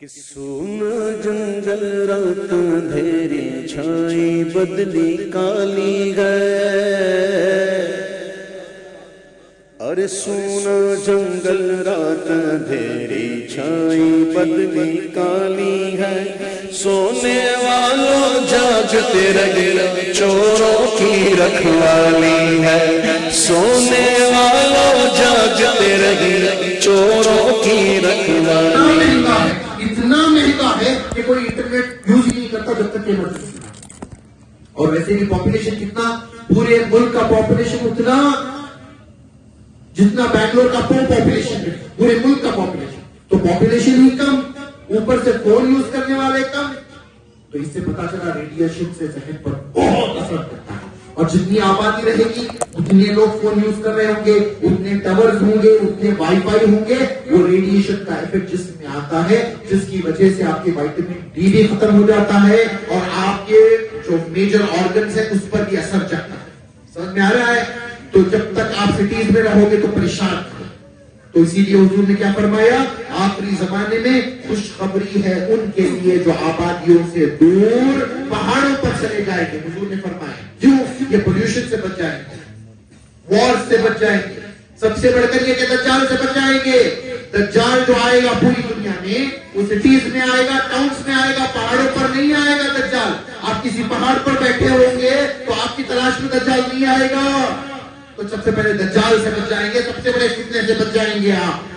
کہ سونا جنگل رات اندھیری چھائی بدلی کالی ہے، ارے سونا جنگل رات اندھیری چھائی بدلی کالی ہے، سونے والوں جاگتے رہے چوروں کی رکھوالی ہے، سونے والوں جاگتے رہے چوروں کی رکھوالی ہے۔ اتنا مہنگا ہے کہ کوئی انٹرنیٹ یوز ہی نہیں کرتا جب تک کہ ایمرجنسی نہ ہو۔ اور ویسے بھی پاپولیشن کتنا، پورے ملک کا پاپولیشن اتنا جتنا بنگلور کا پاپولیشن ہے، پورے ملک کا پاپولیشن، تو پاپولیشن ہی کم، اوپر سے فون یوز کرنے والے کم، تو اس سے پتا چلا ریڈیشن سے صحت پر بہت اثر کرتا ہے۔ اور جتنی آبادی رہے گی اتنے لوگ فون یوز کر رہے ہوں گے، اتنے ٹاورز ہوں گے، اتنے وائی فائی ہوں گے، وہ ریڈیشن کا ایفیکٹ جسم میں آتا ہے، جس کی وجہ سے آپ کے وائٹامن ڈی بھی ختم ہو جاتا ہے اور آپ کے جو میجر آرگنز ہیں اس پر بھی اثر جاتا ہے۔ سمجھ میں آ رہا ہے؟ تو جب تک آپ سٹیز میں رہو گے تو پریشان ہیں، تو اسی لیے حضور نے کیا فرمایا، آخری زمانے میں خوشخبری ہے ان کے لیے جو آبادیوں سے دور پہاڑوں پر چلے جائیں گے۔ حضور نے فرمایا کیوں؟ یہ پولیوشن سے بچ جائیں گے، وار سے بچ جائیں گے، سب سے بڑھ کر یہ کہ دجال سے بچ جائیں گے۔ دجال جو آئے گا پوری دنیا میں، وہ سٹیز میں آئے گا، ٹاؤنز میں آئے گا، پہاڑوں پر نہیں آئے گا دجال۔ آپ کسی پہاڑ پر بیٹھے ہوں گے تو آپ کی تلاش میں دجال نہیں آئے گا، تو سب سے پہلے دجال سے بچ جائیں گے، سب سے بڑے فتنے سے بچ جائیں گے آپ۔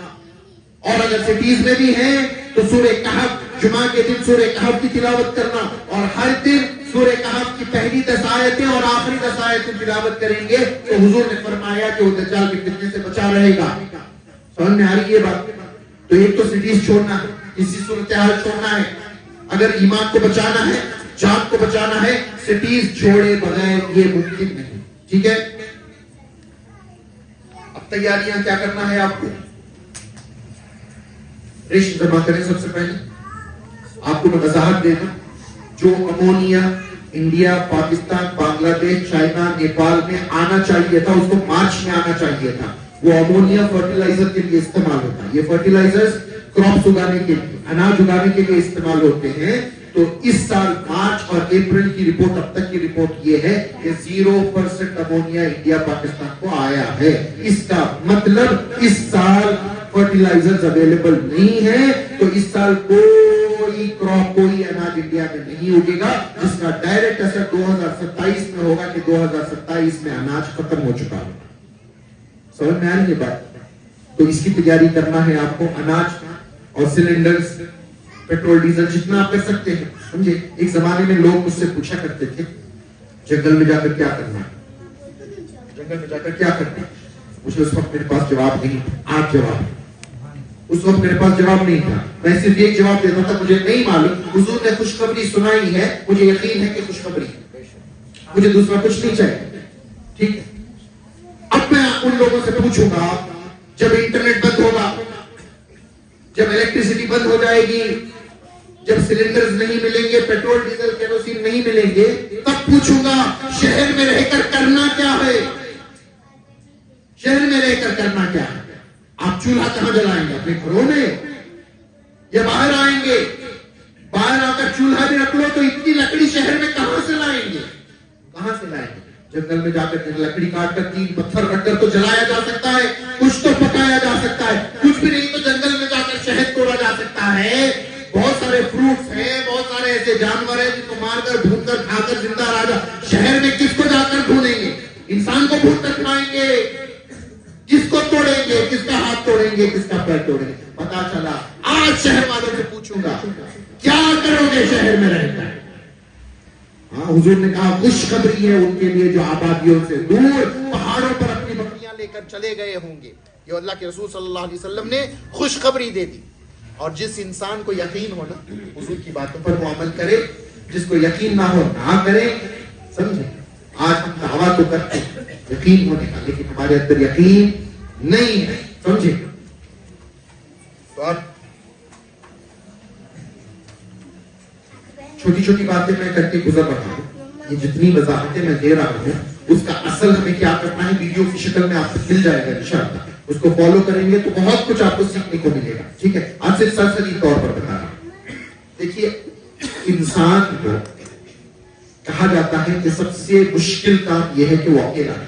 اور اگر سٹیز میں بھی ہیں تو سورہ کہف، جمعہ کے دن سورہ کہف کی تلاوت کرنا، اور ہر دن سورہ کہف کی پہلی 10 آیتیں اور آخری 10 آیتیں تلاوت کریں گے تو حضور نے فرمایا کہ وہ دجال کے فتنے سے بچا رہے گا۔ سمجھ میں آ رہی ہے بات؟ تو ایک تو سٹیز چھوڑنا ہے، اسی صورتحال چھوڑنا ہے۔ اگر ایمان کو بچانا ہے، جان کو بچانا ہے، سٹیز چھوڑے بغیر یہ ممکن نہیں، ٹھیک ہے؟ اب تیاریاں کیا کرنا ہے آپ کو؟ ریشن جمع کریں۔ سب سے پہلے آپ کو میں وضاحت دے دوں، جو امونیا انڈیا، پاکستان، بنگلہ دیش، چائنا، نیپال میں آنا چاہیے تھا، اس کو مارچ میں آنا چاہیے تھا، وہ امونیا فرٹیلائزر کے لیے استعمال ہوتا ہے۔ یہ فرٹیلائزرز کراپس اگانے کے لیے، اناج اگانے کے لیے استعمال ہوتے ہیں۔ تو اس سال مارچ اور اپریل کی رپورٹ، اب تک کی رپورٹ یہ ہے کہ 0% امونیا انڈیا پاکستان کو آیا ہے۔ اس کا مطلب اس سال فرٹیلائزرز اویلیبل نہیں ہے، تو اس سال کوئی کراپ، کوئی اناج انڈیا میں نہیں اگے گا، جس کا ڈائریکٹ اثر 2027 میں ہوگا کہ 2027 میں اناج ختم ہو چکا ہے۔ سمجھ میں آ رہی ہے بات؟ تو اس کی تیاری کرنا ہے آپ کو، اناج اور سلنڈرز، پیٹرول ڈیزل جتنا آپ کر سکتے ہیں، سمجھے؟ ایک زمانے میں لوگ مجھ سے پوچھا کرتے تھے جنگل میں جا کر کیا کرنا ہے، جنگل میں جا کر کیا کرنا ہے۔ مجھے اس وقت میرے پاس جواب نہیں تھا، آپ جواب، اس وقت میرے پاس جواب نہیں تھا، میں صرف ایک جواب دیتا تھا، مجھے نہیں معلوم، حضور نے خوشخبری سنائی ہے، مجھے یقین ہے کہ خوشخبری ہے، مجھے دوسرا کچھ نہیں چاہیے، ٹھیک ہے؟ اب میں ان لوگوں سے پوچھوں گا، جب انٹرنیٹ بند ہوگا، جب الیکٹریسٹی بند ہو جائے گی، جب سلنڈرز نہیں ملیں گے، پیٹرول ڈیزل کیروسین نہیں ملیں گے، تب پوچھوں گا شہر میں رہ کر کرنا کیا ہے؟ شہر میں رہ کر کرنا کیا ہے؟ آپ چولہا کہاں جلائیں گے؟ اپنے گھروں میں یا باہر آئیں گے؟ باہر آ کر چولہا بھی رکھ لو تو اتنی لکڑی شہر میں کہاں سے لائیں گے؟ کہاں سے لائیں گے؟ جنگل میں جا کر لکڑی کاٹ کر 3 پتھر رکھ کر تو جلایا جا سکتا ہے، کچھ تو پکایا جا سکتا ہے، کچھ بھی نہیں تو جنگل میں جا کر شہد توڑا جا سکتا ہے۔ بہت سارے فروٹس ہیں، بہت سارے ایسے جانور ہیں جن کو مار کر، بھون کر، کھا کر زندہ راجا، شہر میں کس کو جا کر ڈھونڈیں گے؟ انسان کو بھون کر کھائیں گے، کس کو توڑیں گے؟ کس کا ہاتھ توڑیں گے؟ کس کا پیر توڑیں گے؟ پتا چلا۔ آج شہر والوں سے پوچھوں گا کیا کرو گے شہر میں رہ کر؟ ہاں، حضور نے کہا خوشخبری ہے ان کے لیے جو آبادیوں سے دور پہاڑوں پر اپنی بکریاں لے کر چلے گئے ہوں گے۔ یہ اللہ کے رسول صلی اللہ علیہ وسلم نے خوشخبری دے دی۔ اور جس انسان کو یقین ہو نا حضور کی باتوں پر وہ عمل کرے، جس کو یقین نہ ہو نہ کرے، سمجھے؟ آج ہم دعویٰ تو کرتے ہیں یقین ہونے کا، لیکن ہمارے اندر یقین نہیں ہے، سمجھے؟ تو اب چھوٹی چھوٹی باتیں میں کر کے گزر رہا ہوں، یہ جتنی وضاحتیں میں دے رہا ہوں اس کا اصل ہمیں کیا کرنا ہے ویڈیو کی شکل میں آپ کو مل جائے گا انشاءاللہ۔ اس کو فالو کریں گے تو بہت کچھ آپ کو سیکھنے کو ملے گا، ٹھیک ہے؟ آج صرف سرسری طور پر بتا رہا ہوں۔ دیکھیے انسان کو کہا جاتا ہے کہ سب سے مشکل کام یہ ہے کہ وہ اکیلا رہے.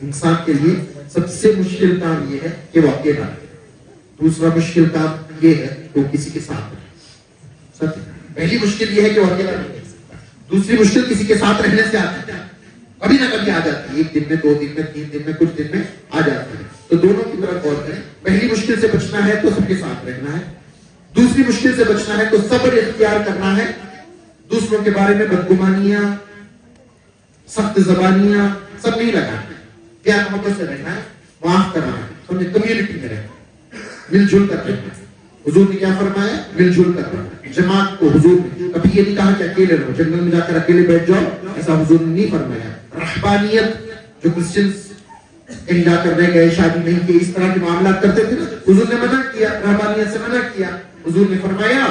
انسان کے لیے سب سے مشکل کام یہ ہے کہ وہ اکیلا رہے. دوسرا مشکل کام یہ ہے کہ وہ کسی کے ساتھ رہے. پہلی مشکل یہ ہے کہ وہ اکیلا رہے. دوسری مشکل کسی کے ساتھ رہنے سے آتی ہے, کبھی نہ کبھی آ جاتی ہے, ایک دن میں, 2 دن میں, 3 دن میں, کچھ دن میں آ جاتی ہے. تو دونوں کی طرف غور کریں. پہلی مشکل سے بچنا ہے تو سب کے ساتھ رہنا ہے. دوسری مشکل سے بچنا ہے تو صبر اختیار کرنا ہے. دوسروں کے بارے میں بدگمانیاں, سخت زبانیاں سب نہیں لگانا. پیار محبت سے رہنا ہے, معاف کرنا ہے. سمجھے, کمیونٹی میں رہنا, مل جل کر رہنا. حضور نے کیا فرمایا؟ مل جل کر رہنا. جماعت کو حضور نے کبھی یہ نہیں کہا کہ اکیلے رہو, جنگل میں جا کر اکیلے بیٹھ جاؤ, ایسا حضور نے نہیں فرمایا. رہبانیت جو کرسچنز کہیں جا کر رہ گئے, شادی نہیں کی, اس طرح کے معاملات کرتے تھے نا, حضور نے منع کیا, رہبانیت سے منع کیا. حضور نے فرمایا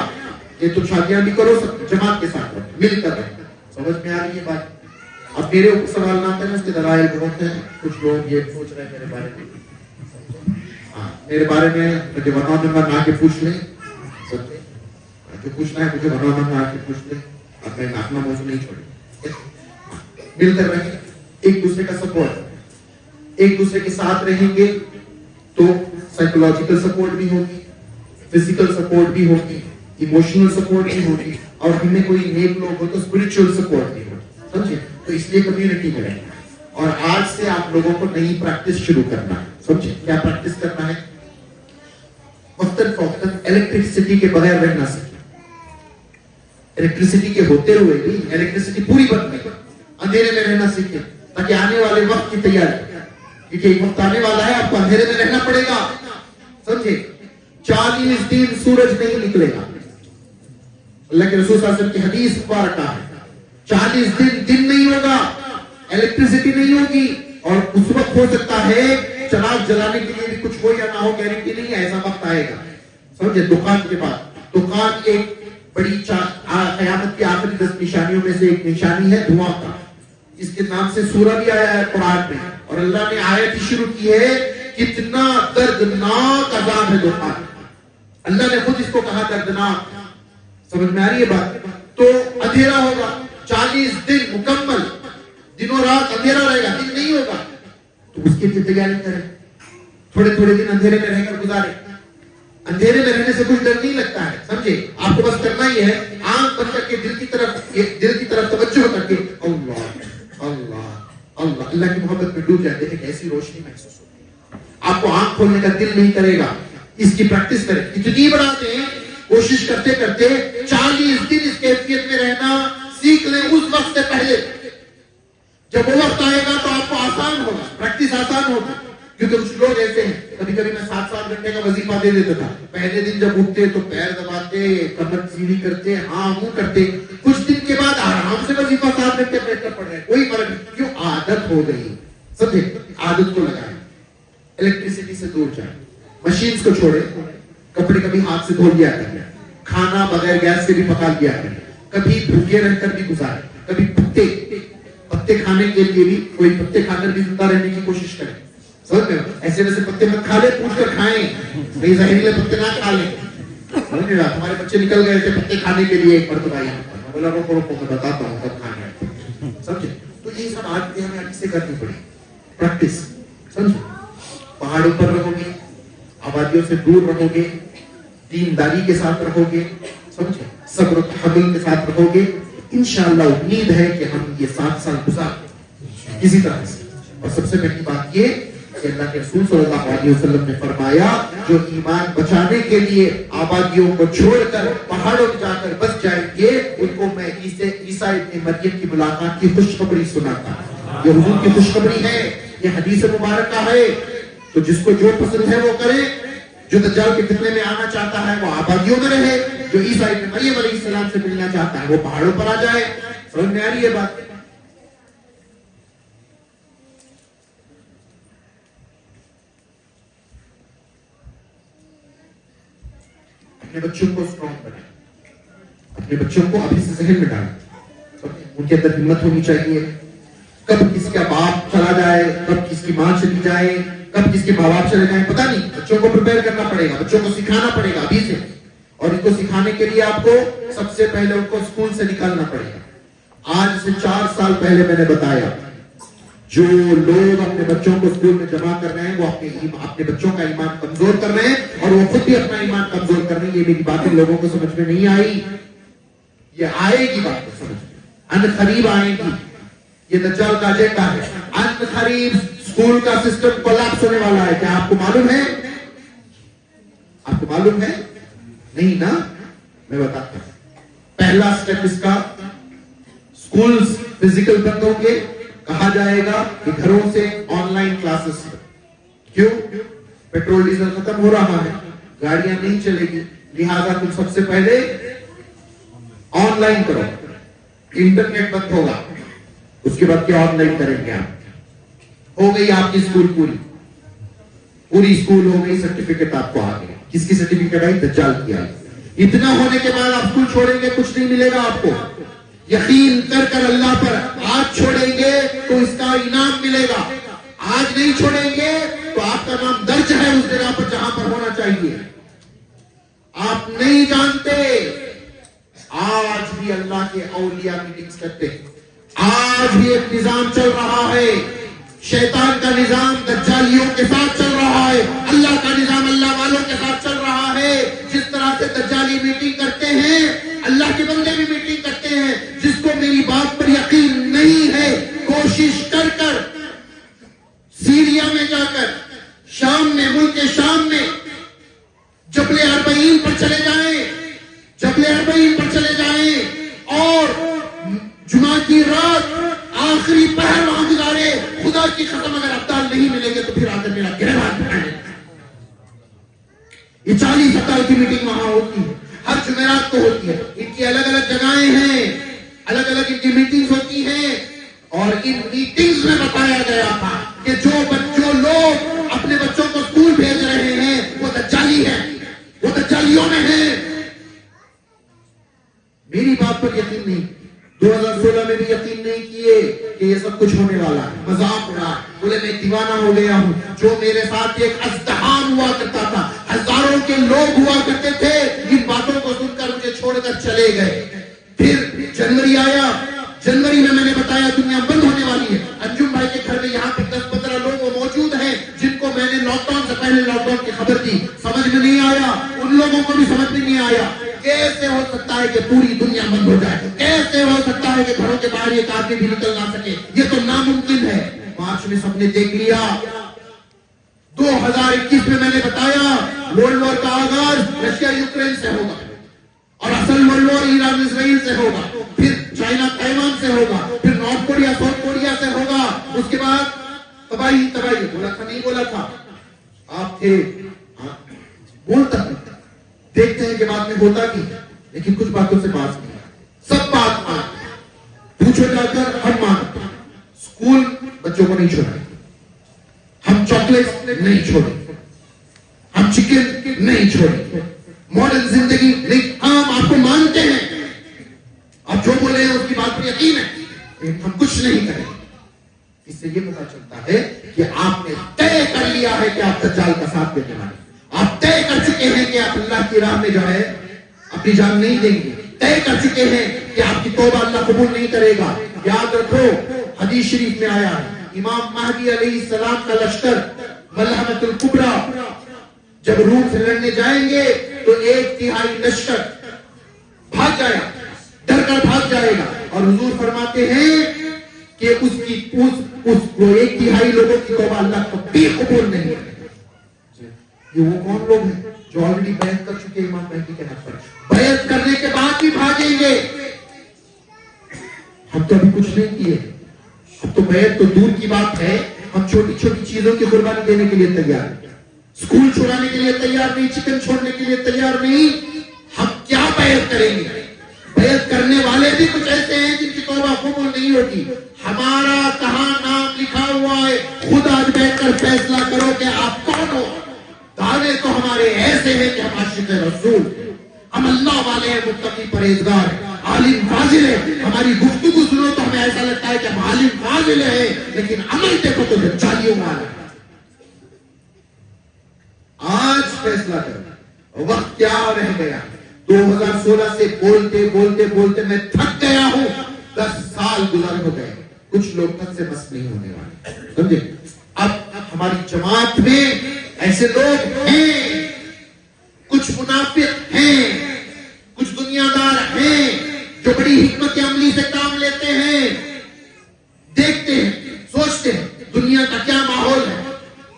کہ تم شادیاں بھی کرو, سب جماعت کے ساتھ رہو, مل کر رہو. سمجھ میں آ رہی ہے بات؟ اب میرے اوپر سوال نہ کریں, اس کے دلائل بہت ہیں. کچھ لوگ یہ سوچ رہے ہیں میرے بارے میں, میرے بارے میں مجھے ورنہ نمبر آ کے پوچھ لیں, جو پوچھنا ہے مجھے ورنہ نمبر آ کے پوچھ لیں. اب میں اپنا موضوع نہیں چھوڑیں. مل کر رہیں, ایک دوسرے کا سپورٹ, ایک دوسرے کے ساتھ رہیں گے تو سائیکولوجیکل سپورٹ بھی ہوگی, فزیکل سپورٹ بھی ہوگی, ایموشنل سپورٹ بھی ہوگی, اور ہم میں کوئی نیک لوگ ہو تو اسپرچل سپورٹ بھی ہوگی. سمجھے؟ تو اس لیے کمیونٹی میں رہنا ہے. اور آج سے آپ لوگوں کو نئی پریکٹس شروع کرنا ہے. سمجھے کیا پریکٹس کرنا ہے؟ وقتاً فوقتاً الیکٹرسٹی کے بغیر رہنا سیکھیں. الیکٹرسٹی کے ہوتے ہوئے بھی الیکٹرسٹی پوری بند نہیں, اندھیرے میں رہنا سیکھیں تاکہ آنے والے وقت کی تیاری, کیونکہ ایک وقت آنے والا ہے آپ کو اندھیرے میں رہنا پڑے گا. سمجھے؟ 40 دن سورج نہیں نکلے گا. اللہ کے رسول صلی اللہ علیہ وسلم کی حدیث مبارکہ ہے, 40 دن نہیں ہوگا, الیکٹرسٹی نہیں ہوگی, اور اس وقت ہو سکتا ہے چراغ جلانے کے لیے بھی کچھ ہو یا نہ ہو, گارنٹی نہیں ہے, ایسا وقت آئے گا. سمجھے؟ دکان کے بعد, دکان ایک بڑی قیامت کی آخری 10 نشانیوں میں سے ایک نشانی ہے دھواں کا. اس کے نام سے سورہ بھی آیا ہے قرآن میں, اور اللہ نے آیت شروع کی ہے کتنا دردناک عذاب ہے دکان. اللہ نے خود اس کو کہا دردناک. سمجھ میں آ رہی ہے بات؟ تو اندھیرا ہوگا 40 دن مکمل, دنوں رات اندھیرا رہے گا, دن نہیں ہوگا. تو اس کے لیے تیاری کریں, تھوڑے دن اندھیرے میں رہ کر گزارے. اندھیرے میں رہنے سے کچھ ڈر نہیں لگتا ہے. سمجھے؟ آپ کو بس کرنا ہی ہے, آنکھ بند کر کے دل کی طرف توجہ کر کے اللہ اللہ اللہ اللہ کی محبت میں ڈوب جائے. دیکھیں ایسی روشنی محسوس ہوتی ہے, آپ کو آنکھ کھولنے کا دل نہیں کرے گا. اس کی پریکٹس کریں, اتنی بڑھاتے ہیں, کوشش کرتے 40 دن اس کیفیت میں رہنا سیکھ لیں. اس وقت سے پہلے جب وہ وقت آئے گا تو آپ کو آسان ہوگا, پریکٹس آسان ہوگی. کیونکہ کچھ لوگ ایسے ہیں, کبھی میں 7 گھنٹے کا وظیفہ دے دیتا تھا. پہلے دن جب اٹھتے تو پیر دباتے, کمر سیدھی کرتے, ہاں منہ کرتے. کچھ دن کے بعد آرام سے وظیفہ 7 گھنٹے بیٹھ کر پڑھ رہے ہیں, کوئی فرق نہیں. کیوں؟ عادت ہو گئی. سمجھے؟ عادت کو لگائیں, الیکٹریسٹی سے دور جائیں, مشینز کو چھوڑیں, کپڑے کبھی ہاتھ سے دھو لیا کریں, کھانا بغیر گیس سے بھی پکا لیا کریں, کبھی بھوکے رہ کر بھی گزاریں, کبھی پتے کھانے کے لیے بھی کوئی پتے کھا کر بھی زندہ رہنے کی کوشش کریں. سمجھ میں ایسے ویسے پتے مت کھا لیں, پوچھ کر کھائیں, نہیں زہریلے پتے نہ کھا لیں. ہمارے بچے نکل گئے تھے پتے کھانے کے لیے ایک مرتبہ, بولا روکو میں بتاتا ہوں کب کھانا ہے. سمجھے؟ تو یہ سب عادتیں ہمیں اچھے سے کرنی پڑی. پریکٹس. سمجھے؟ پہاڑوں پر رہو گے, آبادیوں سے دور رہو گے, دینداری کے ساتھ رہو گے, سمجھے, صبر و تحمل کے ساتھ رہو گے, انشاءاللہ امید ہے کہ ہم یہ 7 سال گزار کسی طرح سے. اور سب سے پہلی بات یہ کہ اللہ کے رسول صلی اللہ علیہ وسلم نے فرمایا جو ایمان بچانے کے لیے آبادیوں کو چھوڑ کر پہاڑوں میں جا کر بس جائیں گے, ان کو میں عیسیٰ ابن مریم کی ملاقات کی خوشخبری سناتا. یہ حضور کی خوشخبری ہے, یہ حدیث مبارکہ ہے. تو جس کو جو پسند ہے وہ کرے. جو دجال کے فتنے میں آنا چاہتا ہے وہ آبادیوں میں رہے, جو عیسیٰ ابن مریم علیہ السلام سے ملنا چاہتا ہے وہ پہاڑوں پر آ جائے. سمجھ میں آ رہی ہے بات؟ اپنے بچوں کو اسٹرانگ بنائیں, اپنے بچوں کو ابھی سے ذہن میں ڈالیں. ان کے اندر ہمت ہونی چاہیے. کب کس کا باپ چلا جائے, کب کس کی ماں چلی جائے, کب کس کے ماں باپ چلے جائیں, پتہ نہیں. بچوں کو پریپیئر کرنا پڑے گا, بچوں کو سکھانا پڑے گا ابھی سے. اور ان کو سکھانے کے لیے آپ کو سب سے پہلے ان کو اسکول سے نکالنا پڑے گا۔ آج سے 4 سال پہلے میں نے بتایا، جو لوگ اپنے بچوں کو اسکول میں جمع کر رہے ہیں وہ اپنے بچوں کا ایمان کمزور کر رہے ہیں، اور وہ خود بھی اپنا ایمان کمزور کر رہے ہیں۔ یہ میری باتیں لوگوں کو سمجھ میں نہیں آئی، یہ آئے گی بات سمجھ میں، ان قریب آئے گی۔ یہ دجال کا اجنڈا ہے، ان قریب اسکول کا سسٹم کولیپس ہونے والا ہے۔ کیا آپ کو معلوم ہے؟ آپ کو معلوم ہے؟ نہیں نا، میں بتاتا ہوں۔ پہلا سٹیپ اس کا، اسکولز فزیکل بند ہوں گے، کہا جائے گا کہ گھروں سے آن لائن کلاسز۔ کیوں؟ پیٹرول ڈیزل ختم ہو رہا ہے، گاڑیاں نہیں چلے گی، لہذا تم سب سے پہلے آن لائن کرو۔ انٹرنیٹ بند ہوگا، اس کے بعد کیا آن لائن کریں گے آپ؟ ہو گئی آپ کی اسکول پوری اسکول ہو گئی، سرٹیفکیٹ آپ کو آ گئی۔ کس کی سرٹیفکیٹ آئی؟ دجال کی آئی۔ اتنا ہونے کے بعد آپ اسکول چھوڑیں گے، کچھ نہیں ملے گا آپ کو۔ یقین کر اللہ پر، آج چھوڑیں گے تو اس کا انعام ملے گا، آج نہیں چھوڑیں گے تو آپ کا نام درج ہے اس جگہ پر جہاں پر ہونا چاہیے۔ آپ نہیں جانتے، آج بھی اللہ کے اولیاء میٹنگز کرتے ہیں، آج بھی ایک نظام چل رہا ہے، شیطان کا نظام دجالیوں کے ساتھ چل رہا ہے، اللہ کا نظام اللہ والوں کے ساتھ چل رہا ہے۔ جس طرح سے دجالی میٹنگ کرتے ہیں، اللہ کے بندے بھی میٹنگ کرتے ہیں۔ جس کو میری بات پر یقین نہیں ہے، کوشش کر سیریا میں جا کر، شام میں، ملک شام میں جبل اربعین پر چلے جائیں اور جمعہ کی رات آخری پہر وہاں گزارے۔ خدا کی قسم اگر ابدال نہیں ملیں گے تو پھر آ کر میرا گرہوار پکڑیں۔ یہ 40 ابدال کی میٹنگ وہاں ہوتی ہے، ہر جمعرات کو ہوتی ہے۔ ان کی الگ الگ جگہیں ہیں، الگ الگ ان کی میٹنگز ہوتی ہیں، اور ان میٹنگز میں بتایا گیا تھا کہ جو لوگ اپنے بچوں کو اسکول بھیج رہے ہیں وہ دجالی ہیں، وہ دجالیوں میں ہیں۔ میری بات پر یقین نہیں، 2016 میں بھی یقین نہیں کیے کہ یہ سب کچھ ہونے والا ہے، مذاق اڑا، بولے میں دیوانہ ہو گیا ہوں۔ جو میرے ساتھ ایک ازدحام ہوا کرتا تھا، ہزاروں کے لوگ ہوا کرتے تھے، ان باتوں کو سن کر مجھے چھوڑ کر چلے گئے۔ پھر جنوری آیا، جنوری میں نے بتایا دنیا بند ہونے والی ہے۔ انجم بھائی کے گھر میں یہاں پہ 10-15 لوگ وہ موجود ہیں جن کو میں نے لاک ڈاؤن سے پہلے لاک ڈاؤن کی خبر دی، سمجھ میں نہیں آیا، ان لوگوں کو بھی سمجھ میں نہیں آیا۔ کیسے ہو سکتا ہے کہ پوری دنیا بند ہو جائے؟ کیسے ہو سکتا ہے کہ گھروں کے باہر ایک آدمی بھی نکل نہ سکے؟ یہ تو ناممکن ہے۔ مارچ میں سب نے دیکھ لیا۔ 2021 میں نے بتایا ورلڈ وار کا آغاز رشیا یوکرین سے ہوگا، اور اصل ورلڈ وار ایران اسرائیل سے ہوگا، پھر چائنا تائیوان سے ہوگا، پھر نارتھ کوریا ساؤتھ کوریا سے ہوگا، اس کے بعد تباہی۔ بولا تھا نہیں بولا تھا؟ آپ تھے، بولتا تھا۔ دیکھتے ہیں کہ بعد میں ہوتا کی، لیکن کچھ باتوں سے باز نہیں، سب بات مان پوچھو جا کر ہم مانتے۔ اسکول بچوں کو نہیں چھوڑائے، ہم چاکلیٹ نہیں چھوڑے، ہم چکن نہیں چھوڑے، ماڈرن زندگی نہیں، ہم آپ کو مانتے ہیں، آپ جو بولے ہیں اس کی بات پر یقین ہے، لیکن ہم کچھ نہیں کریں۔ اس سے یہ پتا چلتا ہے کہ آپ نے طے کر لیا ہے کہ آپ دجال کا ساتھ دینے والے، آپ طے کر چکے ہیں کہ آپ اللہ کی راہ میں جو ہے اپنی جان نہیں دیں گے، طے کر چکے ہیں کہ آپ کی توبہ اللہ قبول نہیں کرے گا۔ یاد رکھو، حدیث شریف میں آیا ہے امام مہدی علیہ السلام کا لشکر ملحمۃ الکبریٰ جب روم سے لڑنے جائیں گے تو 1/3 لشکر بھاگ جائے گا، ڈر کر بھاگ جائے گا، اور حضور فرماتے ہیں کہ اس 1/3 لوگوں کی توبہ اللہ کبھی قبول نہیں کرے۔ یہ وہ کون لوگ ہیں جو آلریڈی بیعت کر چکے امام مہدی کے حق پر؟ بیعت کرنے کے بعد بھی بھاگیں گے۔ ہم تو ابھی کچھ نہیں کیے، اب تو بیعت تو دور کی بات ہے، ہم چھوٹی چھوٹی چیزوں کی قربانی دینے کے لیے تیار ہیں، اسکول چھوڑانے کے لیے تیار نہیں، چکن چھوڑنے کے لیے تیار نہیں۔ ہم کیا بیعت کریں گے؟ بیعت کرنے والے بھی کچھ ایسے ہیں جن کی توبہ قبول نہیں ہوتی۔ ہمارا کہاں نام لکھا ہوا ہے؟ خود آج بیٹھ کر فیصلہ کرو کہ آپ کون ہو۔ دعوے تو ہمارے ایسے ہیں کہ ہم عاشق رسول، ہم اللہ والے ہیں، متقی پرہیزگار ہیں، عالم فاضل ہے۔ ہماری گفتگو سنو تو ہمیں ایسا لگتا ہے کہ ہم عالم فاضل ہیں، لیکن عمل دیکھو تو دجالیوں والا ہے۔ آج فیصلہ کرو، وقت کیا رہ گیا؟ 2016 سے بولتے بولتے بولتے میں تھک گیا ہوں. 10 سال گزر ہو گئے. کچھ لوگ تک سے بس نہیں ہونے والے, سمجھے. اب ہماری جماعت میں ایسے لوگ ہیں, کچھ منافق ہیں, کچھ دنیا دار ہیں جو بڑی حکمت عملی سے کام لیتے ہیں, دیکھتے ہیں, سوچتے ہیں دنیا کا کیا ماحول ہے,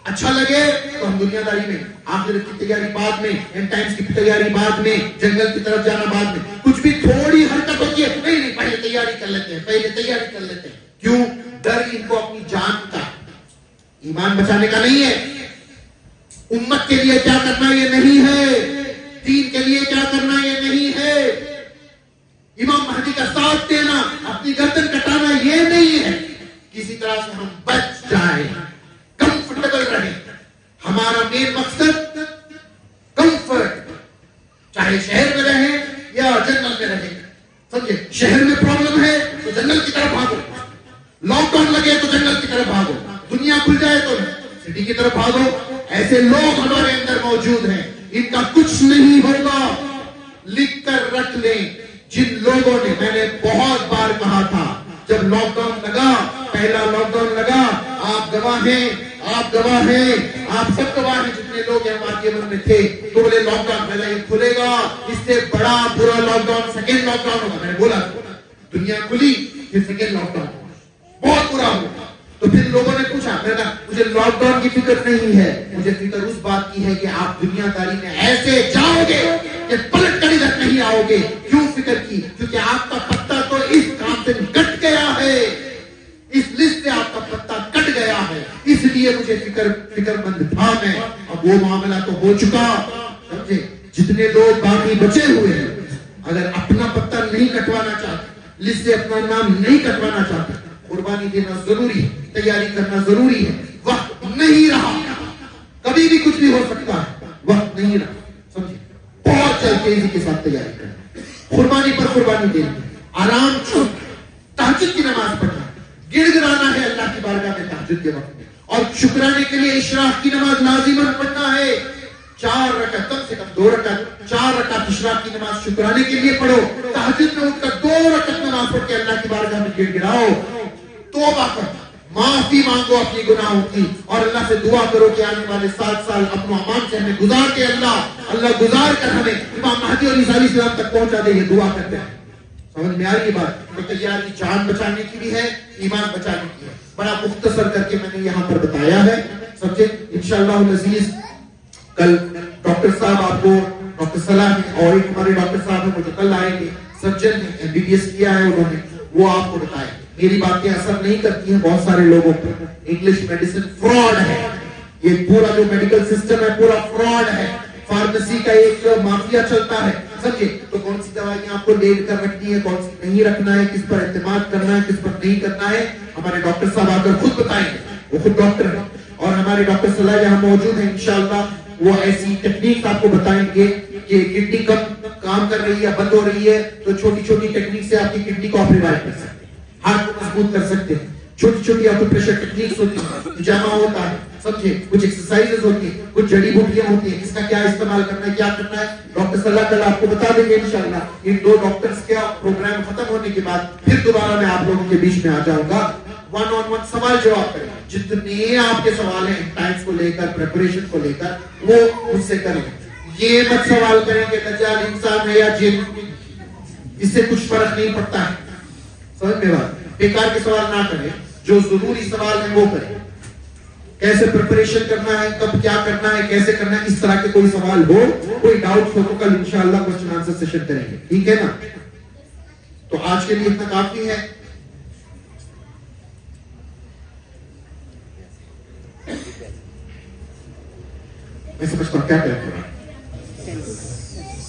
اچھا لگے تو ہم دنیا داری میں, آخرت کی تیاری بعد میں, اینڈ ٹائمز کی تیاری بعد میں, جنگل کی طرف جانا بعد میں. کچھ بھی تھوڑی حرکت ہوتی ہے, نہیں پہلے تیاری کر لیتے ہیں, پہلے تیاری کر لیتے ہیں. کیوں؟ ڈر ان کو اپنی جان کا, ایمان بچانے کا نہیں ہے. امت کے لیے کیا کرنا یہ نہیں ہے, دین کے لیے کیا کرنا یہ نہیں ہے, امام مہدی کا ساتھ دینا, اپنی گردن کٹانا یہ نہیں ہے. کسی طرح سے ہم بچ جائیں, کمفرٹیبل رہیں. ہمارا مین مقصد کمفرٹ, چاہے شہر میں رہیں یا جنگل میں رہیں, سمجھے. شہر میں پرابلم ہے تو جنگل کی طرف بھاگو, لاک ڈاؤن لگے تو جنگل کی طرف بھاگو, دنیا کھل جائے تو سٹی کی طرف بھاگو. ایسے لوگ ہمارے اندر موجود ہیں, ان کا کچھ نہیں ہوگا. لکھ کر رکھ لیں. جن لوگوں نے, میں نے بہت بار کہا تھا, جب لاک ڈاؤن لگا, پہلا لاک ڈاؤن لگا, آپ گواہ ہیں, آپ گواہ ہیں, آپ سب گواہ ہیں, جتنے لوگ ہیں ہمارے من میں تھے, تو بولے لاک ڈاؤن پہلا یہ کھلے گا, اس سے بڑا برا lockdown second lockdown ہوگا. میں نے بولا دنیا کھلی, پھر سیکنڈ لاک ڈاؤن بہت برا ہوگا. تو پھر لوگوں نے پوچھا, میں نے کہا مجھے لاک ڈاؤن کی فکر نہیں ہے, مجھے فکر اس بات کی ہے کہ آپ دنیا داری میں ایسے جاؤ گے کہ پلٹ کر ادھر نہیں آؤ گے. کیوں فکر کی؟ کیونکہ آپ کا پتہ تو اس کام سے کٹ گیا ہے, اس لسٹ سے آپ کا پتہ کٹ گیا ہے, اس لیے مجھے فکر مند تھا میں. اب وہ معاملہ تو ہو چکا, سمجھے. جتنے لوگ باقی بچے ہوئے ہیں, اگر اپنا پتہ نہیں کٹوانا چاہتے, لسٹ سے اپنا نام نہیں کٹوانا چاہتے, قربانی دینا ضروری ہے, تیاری کرنا ضروری ہے. وقت نہیں رہا, کبھی بھی کچھ بھی ہو سکتا ہے, وقت نہیں رہا, سمجھے. بہت جلد تیزی کے ساتھ تیاری کرنا, قربانی پر قربانی دینا, آرام چھوڑ, تہجد کی نماز پڑھنا, گڑ گڑانا ہے اللہ کی بارگاہ میں تہجد کے وقت میں, اور شکرانے کے لیے اشراق کی نماز لازماً پڑھنا ہے. 4 رکعت, کم سے کم 2 رکعت, 4 رکعت اشراق کی نماز شکرانے کے لیے پڑھو. تہجد میں اٹھ کر 2 رکعت نماز پڑھ کے اللہ کی بارگاہ میں گڑ گڑاؤ, توبہ کرو, معافی مانگو اپنی گناہوں کی, اور اللہ سے دعا کرو کہ آنے والے 7 سال امن و امان سے ہمیں گزار کے اللہ گزار کر ہمیں امام مہدی اور عیسیٰ علیہ السلام تک پہنچا دے. یہ دعا کرتے ہیں. سمجھ میں آ رہی ہے بات؟ تو تیاری جان بچانے کی بھی ہے, ایمان بچانے کی ہے. بڑا مختصر کر کے میں نے یہاں پر بتایا ہے, سمجھے. انشاءاللہ العزیز کل ڈاکٹر صاحب آپ کو, ڈاکٹر صلاح اور ایک ہمارے ڈاکٹر صاحب ہیں وہ جو کل آئیں گے, سرجن ہیں, MBBS کیا ہے انہوں نے, وہ آپ کو بتائیں. میری باتیں اثر نہیں کرتی ہیں بہت سارے لوگوں پر. انگلش میڈیسن فراڈ ہے, یہ پورا جو میڈیکل سسٹم ہے پورا فراڈ ہے. فارمیسی کا ایک مافیا چلتا ہے, سمجھے. تو کون سی دوائیاں آپ کو لے کر رکھنی ہے, کون سی نہیں رکھنا ہے, کس پر اعتماد کرنا ہے, کس پر نہیں کرنا ہے, ہمارے ڈاکٹر صاحب آ کر خود بتائیں گے. وہ خود ڈاکٹر ہیں, اور ہمارے ڈاکٹر صلاح یہاں موجود ہیں. انشاءاللہ وہ ایسی ٹیکنیک آپ کو بتائیں گے کہ کڈنی کب کام کر رہی ہے, بند ہو رہی ہے, تو چھوٹی چھوٹی ٹیکنیک سے آپ کی کڈنی کو آپ ریوائو کر سکتے ہیں, ہارٹ کو مضبوط کر سکتے ہیں. چھوٹی چھوٹی آکوپریشر ٹیکنیکس ہوتی ہیں, جامع ہوتا ہے, سمجھے. کچھ ایکسرسائزز ہوتی ہیں, کچھ جڑی بوٹیاں ہوتی ہیں, اس کا کیا استعمال کرنا ہے, کیا کرنا ہے, ڈاکٹر صلاح کل آپ کو بتا دیں گے انشاءاللہ. ان 2 ڈاکٹرز کا پروگرام ختم ہونے کے بعد پھر دوبارہ میں آپ لوگوں کے بیچ میں آ جاؤں گا, 1-on-1 سوال جواب کریں. جتنے آپ کے سوال ہیں ٹائمز کو لے کر, پریپریشن کو لے کر, وہ مجھ سے کریں. یہ مت سوال کریں کہ دجال انسان ہے یا جن, اس سے کچھ فرق نہیں پڑتا ہے. سمجھ میں بات؟ بیکار کے سوال نہ کریں, جو ضروری سوال ہیں وہ کریں. کیسے پریپریشن کرنا ہے, کب کیا کرنا ہے, کیسے کرنا ہے, اس طرح کے کوئی سوال ہو, کوئی ڈاؤٹ ہو تو کل انشاءاللہ کوسچن آنسر سیشن کریں گے, ٹھیک ہے نا. تو آج کے لیے اتنا کافی ہے. میں سمجھتا ہوں کیا کریں گے,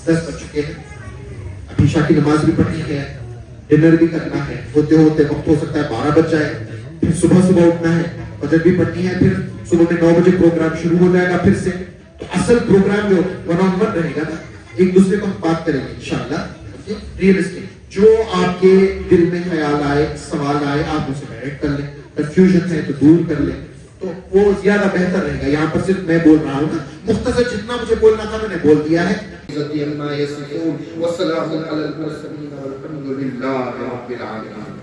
10 بج چکے ہیں, ابھی عشاء کی نماز بھی پڑھنی ہے, ڈنر بھی کرنا ہے, ہوتے ہوتے وقت ہو سکتا ہے 12 بج جائے, پھر صبح اٹھنا ہے, فجر بھی پڑھنی ہے, پھر صبح میں 9 بجے پروگرام شروع ہو جائے گا پھر سے. تو اصل پروگرام جو 1-on-1 رہے گا نا, ایک دوسرے کو ہم بات کریں گے انشاءاللہ, ریئلسٹک. جو آپ کے دل میں خیال آئے, سوال آئے, آپ اسے ڈائریکٹ کر لیں, کنفیوژن ہے تو دور کر لیں, تو وہ زیادہ بہتر رہے گا. یہاں پر صرف میں بول رہا ہوں, مختصر جتنا مجھے بولنا تھا میں نے بول دیا ہے. عما يصفون وسلام على المرسلين والحمد لله رب العالمين.